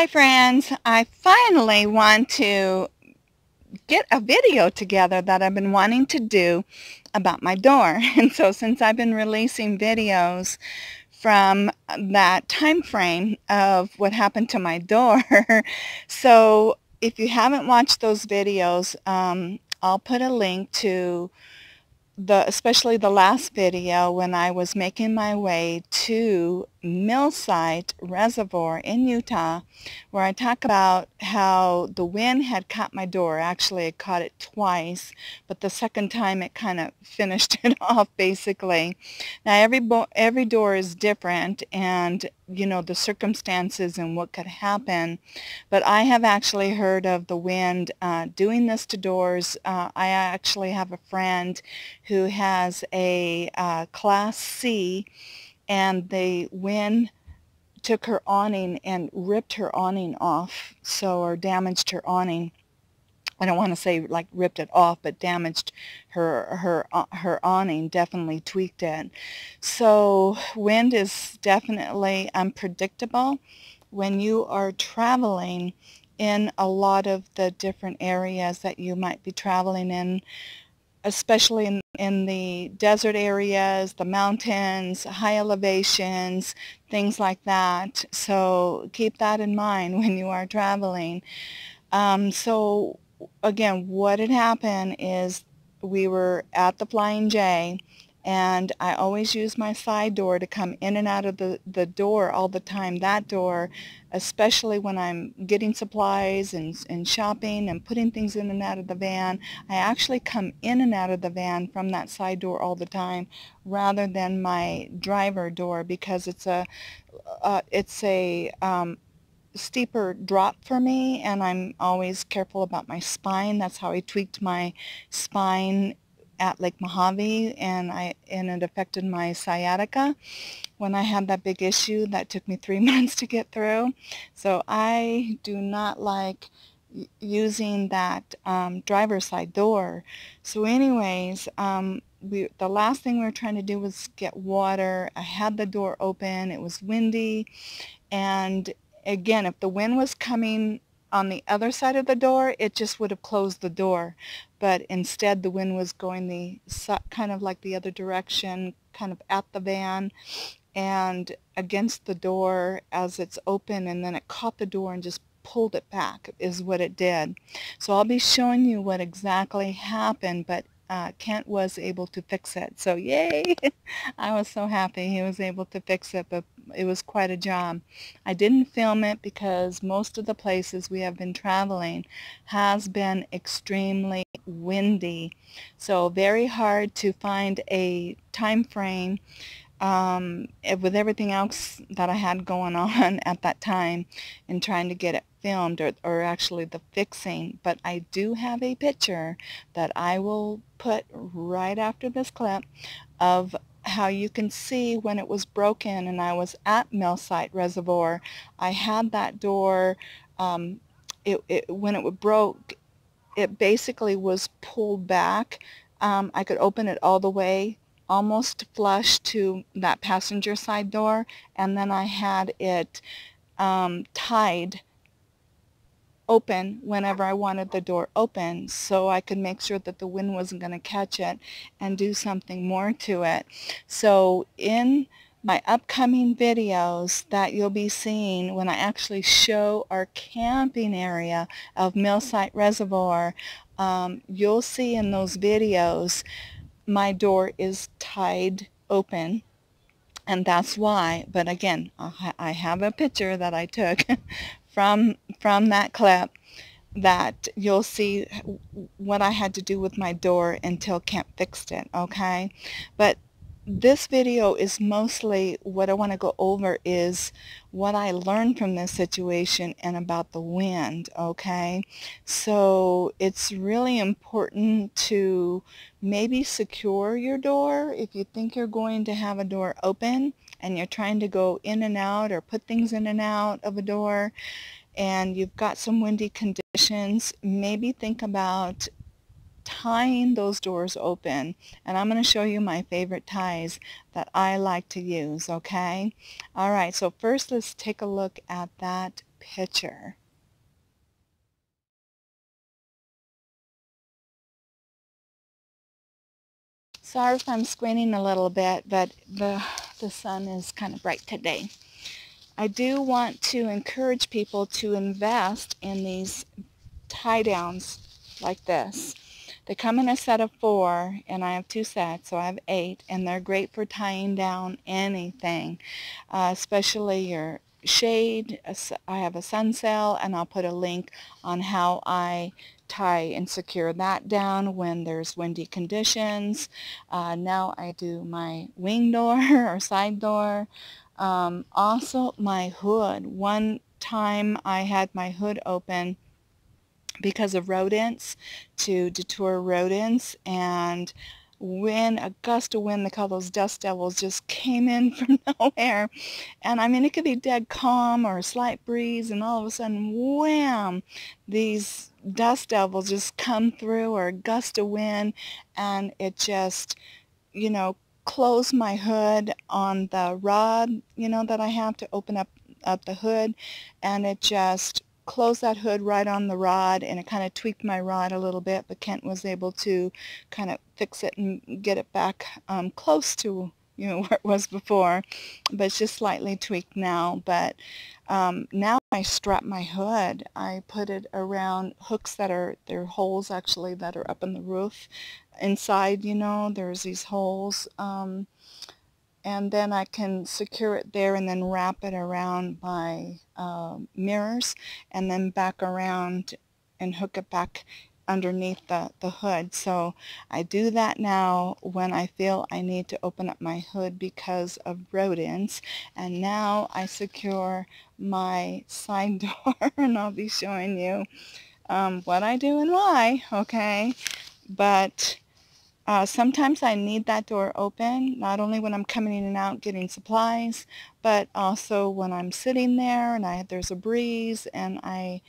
Hi friends, I finally want to get a video together that I've been wanting to do about my door. And so since I've been releasing videos from that time frame of what happened to my door, so if you haven't watched those videos, I'll put a link to especially the last video when I was making my way to Millsite Reservoir in Utah, where I talk about how the wind had caught my door. Actually, it caught it twice, but the second time it kind of finished it off basically. Now every door is different, and you know the circumstances and what could happen, but I have actually heard of the wind doing this to doors. I actually have a friend who has a Class C, and the wind took her awning and ripped her awning off, or damaged her awning. I don't want to say like ripped it off, but damaged her awning, definitely tweaked it. So wind is definitely unpredictable when you are traveling in a lot of the different areas that you might be traveling in, especially in the desert areas, the mountains, high elevations, things like that. So keep that in mind when you are traveling. So again, what had happened is we were at the Flying J, and I always use my side door to come in and out of the door all the time. That door, especially when I'm getting supplies and shopping and putting things in and out of the van, I actually come in and out of the van from that side door all the time rather than my driver door, because it's a steeper drop for me, and I'm always careful about my spine. That's how I tweaked my spine at Lake Mojave, and it affected my sciatica when I had that big issue that took me 3 months to get through. So I do not like using that driver's side door. So anyways, the last thing we were trying to do was get water. I had the door open. It was windy, and again, if the wind was coming on the other side of the door, it just would have closed the door. But instead, the wind was going kind of like the other direction, kind of at the van and against the door as it's open, and then it caught the door and just pulled it back is what it did. So I'll be showing you what exactly happened, but Kent was able to fix it. So yay! I was so happy he was able to fix it, but it was quite a job. I didn't film it because most of the places we have been traveling has been extremely windy. So very hard to find a time frame with everything else that I had going on at that time in trying to get it filmed, or actually the fixing. But I do have a picture that I will put right after this clip of how you can see when it was broken, and I was at Millsite Reservoir. I had that door, when it broke, it basically was pulled back. I could open it all the way, almost flush to that passenger side door, and then I had it tied open whenever I wanted the door open, so I could make sure that the wind wasn't going to catch it and do something more to it. So in my upcoming videos that you'll be seeing when I actually show our camping area of Millsite Reservoir, you'll see in those videos my door is tied open, and that's why. But again, I have a picture that I took from that clip that you'll see what I had to do with my door until Kent fixed it, okay? But this video is mostly what I want to go over is what I learned from this situation and about the wind, okay? So it's really important to maybe secure your door if you think you're going to have a door open and you're trying to go in and out or put things in and out of a door, and you've got some windy conditions. Maybe think about tying those doors open, and I'm going to show you my favorite ties that I like to use, okay? Alright, so first let's take a look at that picture. Sorry if I'm squinting a little bit, but the sun is kind of bright today. I do want to encourage people to invest in these tie downs like this. They come in a set of 4, and I have 2 sets, so I have 8, and they're great for tying down anything, especially your shade. I have a sun sail, and I'll put a link on how I tie and secure that down when there's windy conditions. Now I do my wing door or side door. Also my hood. One time I had my hood open because of rodents, to deter rodents, and when a gust of wind, they call those dust devils, just came in from nowhere, and I mean it could be dead calm or a slight breeze, and all of a sudden, wham, these dust devils just come through, or a gust of wind, and it just, you know, closed my hood on the rod, you know, that I have to open up the hood, and it just closed that hood right on the rod, and it kind of tweaked my rod a little bit, but Kent was able to kind of fix it and get it back close to, you know, where it was before, but it's just slightly tweaked now. But now I strap my hood. I put it around hooks that are, they're holes actually that are up in the roof. Inside, you know, there's these holes, and then I can secure it there and then wrap it around my mirrors, and then back around and hook it back underneath the hood. So I do that now when I feel I need to open up my hood because of rodents. And now I secure my side door, and I'll be showing you what I do and why, okay? But sometimes I need that door open, not only when I'm coming in and out getting supplies, but also when I'm sitting there and there's a breeze, and I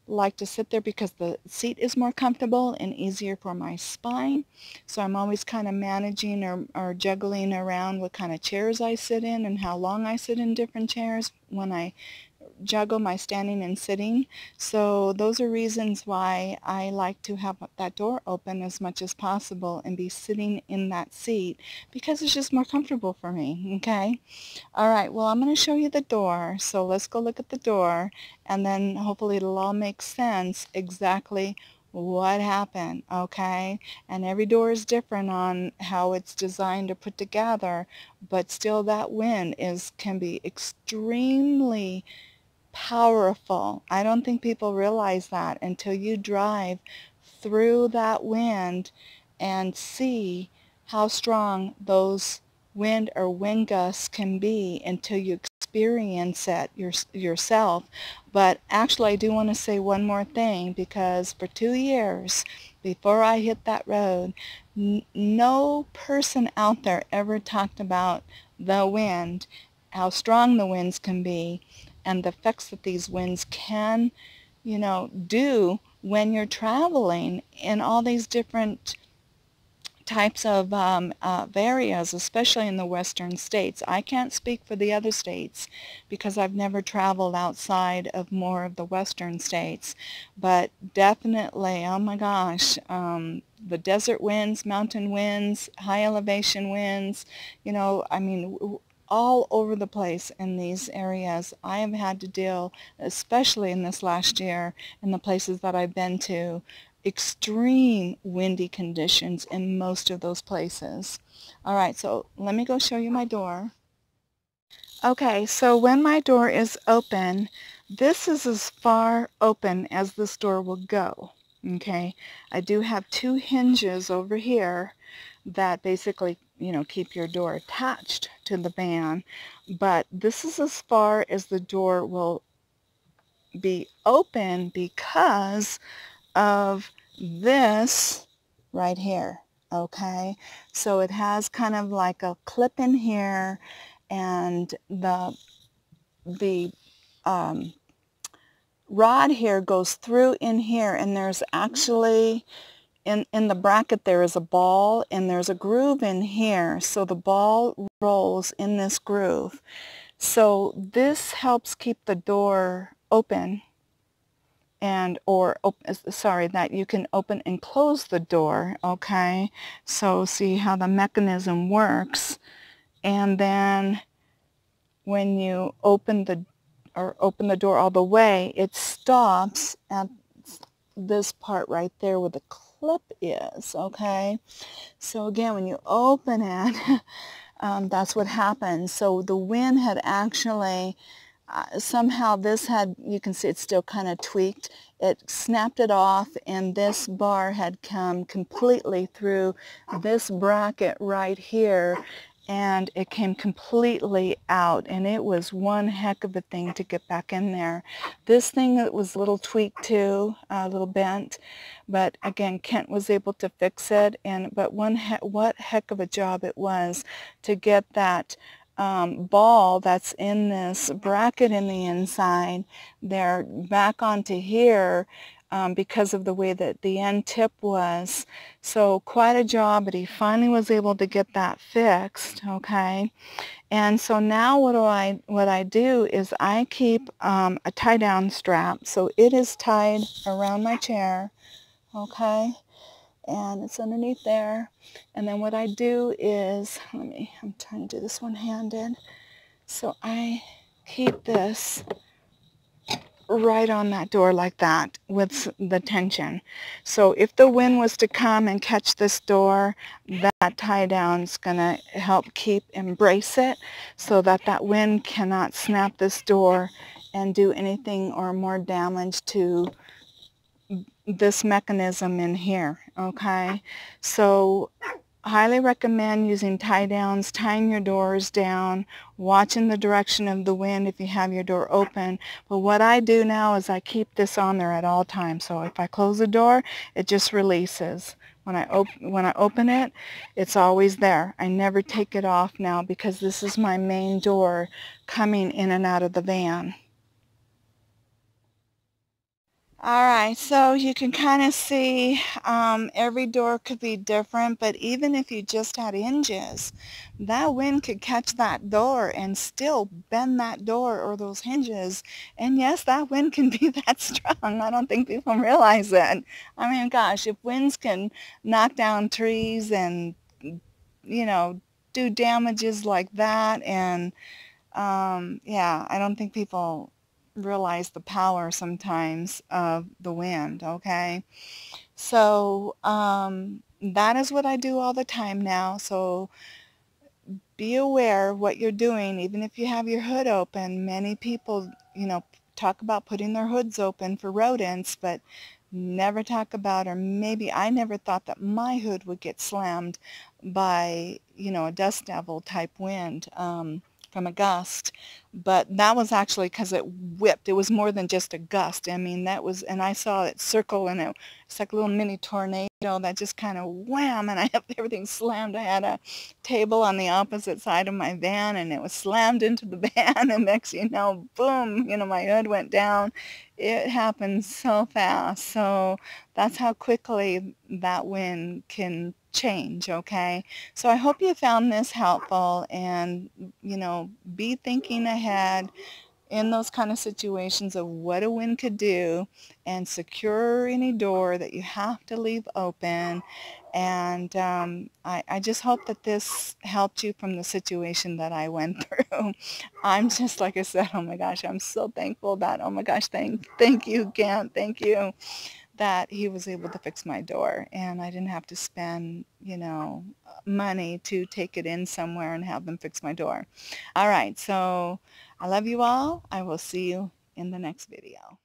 like to sit there because the seat is more comfortable and easier for my spine. So I'm always kind of managing or juggling around what kind of chairs I sit in and how long I sit in different chairs when I juggle my standing and sitting. So those are reasons why I like to have that door open as much as possible and be sitting in that seat, because it's just more comfortable for me, okay? All right, well, I'm going to show you the door, so let's go look at the door, and then hopefully it'll all make sense exactly what happened, okay? And every door is different on how it's designed or put together, but still that wind can be extremely powerful. I don't think people realize that until you drive through that wind and see how strong those wind or wind gusts can be until you experience it yourself. But actually I do want to say one more thing, because for 2 years before I hit that road, no person out there ever talked about the wind, how strong the winds can be, and the effects that these winds can, you know, do when you're traveling in all these different types of areas, especially in the western states. I can't speak for the other states because I've never traveled outside of more of the western states, but definitely, oh my gosh, the desert winds, mountain winds, high elevation winds, you know, I mean, all over the place in these areas. I have had to deal, especially in this last year, in the places that I've been to, extreme windy conditions in most of those places. All right, so let me go show you my door. Okay, so when my door is open, this is as far open as this door will go. Okay, I do have 2 hinges over here that basically, you know, keep your door attached to the van, but this is as far as the door will be open because of this right here. Okay, so it has kind of like a clip in here, and the rod here goes through in here, and there's actually in the bracket there is a ball, and there's a groove in here, so the ball rolls in this groove. So this helps keep the door open that you can open and close the door, okay? So see how the mechanism works. And then when you open the door all the way, it stops at this part right there where the clip is, okay? So again, when you open it, that's what happens. So the wind had actually somehow you can see it's still kind of tweaked. It snapped it off, and this bar had come completely through this bracket right here, and it came completely out, and it was one heck of a thing to get back in there. This thing, it was a little tweaked too, a little bent, but again, Kent was able to fix it, but what heck of a job it was to get that ball that's in this bracket in the inside there back onto here, because of the way that the end tip was. So quite a job, but he finally was able to get that fixed, okay? And so now what I do is I keep a tie-down strap. So it is tied around my chair, okay? And it's underneath there. And then what I do is, I'm trying to do this one-handed. So I keep this right on that door like that with the tension. So if the wind was to come and catch this door, that tie down is going to help embrace it so that that wind cannot snap this door and do anything or more damage to this mechanism in here, okay? So highly recommend using tie downs, tying your doors down, watching the direction of the wind if you have your door open. But what I do now is I keep this on there at all times. So if I close the door, it just releases. When I open it, it's always there. I never take it off now because this is my main door coming in and out of the van. Alright, so you can kind of see every door could be different, but even if you just had hinges, that wind could catch that door and still bend that door or those hinges. And yes, that wind can be that strong. I don't think people realize that. I mean, gosh, if winds can knock down trees and, you know, do damages like that, and yeah, I don't think people realize the power sometimes of the wind, okay? So that is what I do all the time now. So be aware of what you're doing, even if you have your hood open. Many people, you know, talk about putting their hoods open for rodents, but never talk about, or maybe I never thought that my hood would get slammed by, you know, a dust devil type wind from a gust. But that was actually because it whipped. It was more than just a gust. I mean, that was, and I saw it circle, and it's like a little mini tornado that just kind of wham, and I have everything slammed. I had a table on the opposite side of my van, and it was slammed into the van, and next you know, boom, you know, my hood went down. It happened so fast. So that's how quickly that wind can change, okay? So I hope you found this helpful, and, you know, be thinking ahead in those kind of situations of what a wind could do, and secure any door that you have to leave open. And I just hope that this helped you from the situation that I went through. I'm just, like I said, oh my gosh, I'm so thankful that, oh my gosh, thank you, Kent, thank you, that he was able to fix my door, and I didn't have to spend, you know, money to take it in somewhere and have them fix my door. All right, so I love you all. I will see you in the next video.